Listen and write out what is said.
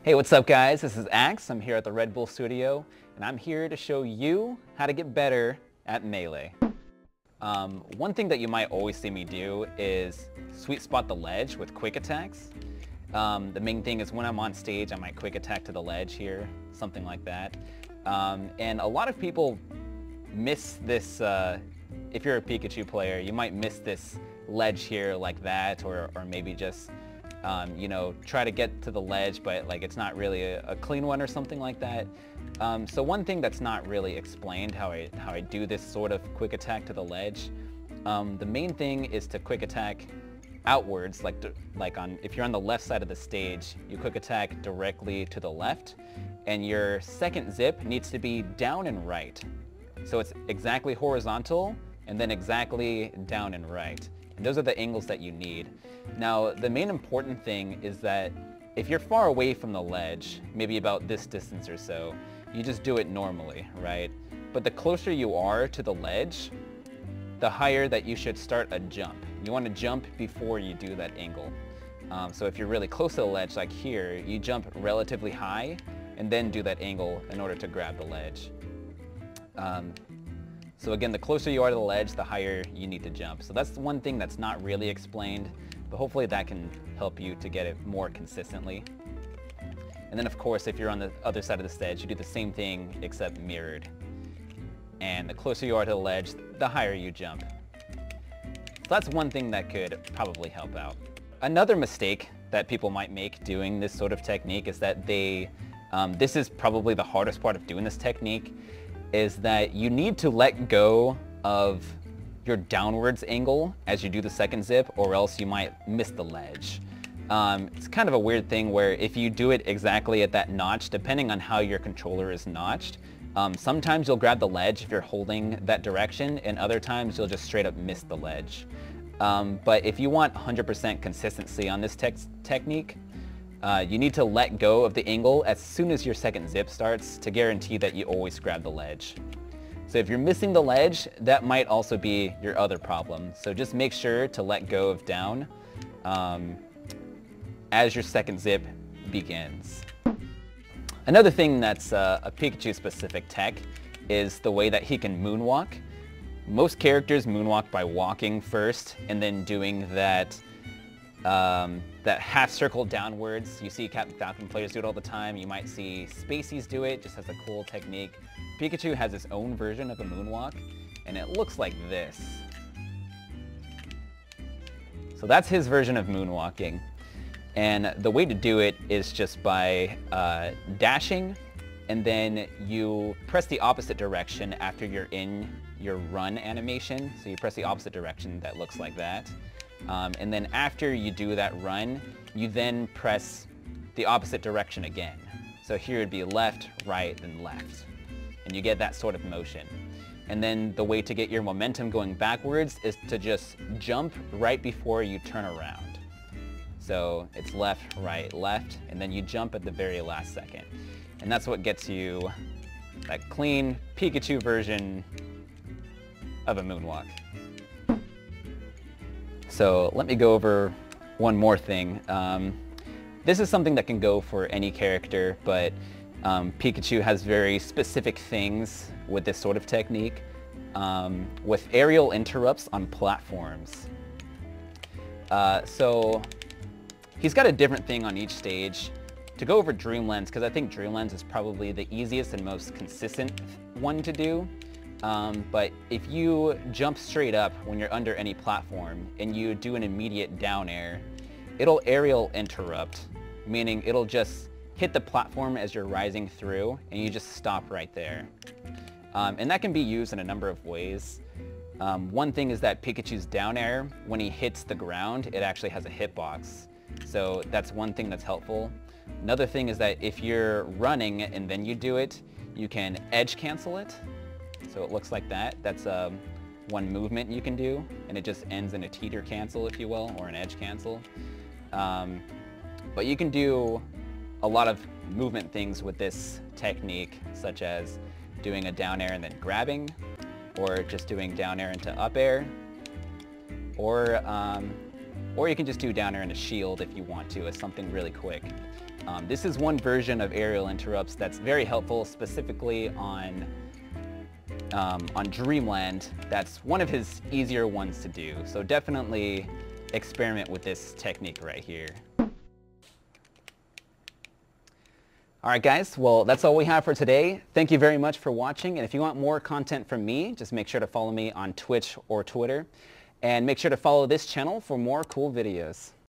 Hey, what's up guys? This is Axe. I'm here at the Red Bull studio and I'm here to show you how to get better at melee. One thing that you might always see me do is sweet spot the ledge with quick attacks. The main thing is when I'm on stage, I might quick attack to the ledge here, something like that. And a lot of people miss this, if you're a Pikachu player, you might miss this ledge here like that, or maybe just you know, try to get to the ledge, but like it's not really a clean one or something like that. So one thing that's not really explained how I do this sort of quick attack to the ledge, the main thing is to quick attack outwards, if you're on the left side of the stage, you quick attack directly to the left, and your second zip needs to be down and right. So it's exactly horizontal and then exactly down and right. And those are the angles that you need. Now, the main important thing is that if you're far away from the ledge, maybe about this distance or so, you just do it normally, right? But the closer you are to the ledge, the higher that you should start a jump. You want to jump before you do that angle. So if you're really close to the ledge, like here, you jump relatively high and then do that angle in order to grab the ledge. So again, the closer you are to the ledge, the higher you need to jump. So that's one thing that's not really explained, but hopefully that can help you to get it more consistently. And then of course, if you're on the other side of the stage, you do the same thing except mirrored. And the closer you are to the ledge, the higher you jump. So that's one thing that could probably help out. Another mistake that people might make doing this sort of technique is that this is probably the hardest part of doing this technique, is that you need to let go of your downwards angle as you do the second zip, or else you might miss the ledge. It's kind of a weird thing where if you do it exactly at that notch, depending on how your controller is notched, sometimes you'll grab the ledge if you're holding that direction, and other times you'll just straight up miss the ledge. But if you want 100% consistency on this technique, you need to let go of the angle as soon as your second zip starts to guarantee that you always grab the ledge. So if you're missing the ledge, that might also be your other problem. So just make sure to let go of down as your second zip begins. Another thing that's a Pikachu specific tech is the way that he can moonwalk. Most characters moonwalk by walking first and then doing that half circle downwards. You see Captain Falcon players do it all the time. You might see Spaceys do it, just as a cool technique. Pikachu has his own version of a moonwalk, and it looks like this. So that's his version of moonwalking. And the way to do it is just by dashing, and then you press the opposite direction after you're in your run animation. So you press the opposite direction that looks like that. And then after you do that run, you then press the opposite direction again. So here it'd be left, right, then left. And you get that sort of motion. And then the way to get your momentum going backwards is to just jump right before you turn around. So it's left, right, left, and then you jump at the very last second. And that's what gets you that clean Pikachu version of a moonwalk. So let me go over one more thing. This is something that can go for any character, but Pikachu has very specific things with this sort of technique, with aerial interrupts on platforms. So he's got a different thing on each stage. To go over Dreamlands, because I think Dreamlands is probably the easiest and most consistent one to do. But if you jump straight up when you're under any platform and you do an immediate down air, it'll aerial interrupt, meaning it'll just hit the platform as you're rising through and you just stop right there. And that can be used in a number of ways. One thing is that Pikachu's down air, when he hits the ground, it actually has a hitbox. So that's one thing that's helpful. Another thing is that if you're running and then you do it, you can edge cancel it. So it looks like that. That's one movement you can do, and it just ends in a teeter cancel, if you will, or an edge cancel. But you can do a lot of movement things with this technique, such as doing a down air and then grabbing, or just doing down air into up air, or or you can just do down air and a shield if you want to as something really quick. This is one version of aerial interrupts that's very helpful, specifically on Dreamland. That's one of his easier ones to do, so definitely experiment with this technique right here. Alright guys, well that's all we have for today. Thank you very much for watching, and if you want more content from me, just make sure to follow me on Twitch or Twitter, and make sure to follow this channel for more cool videos.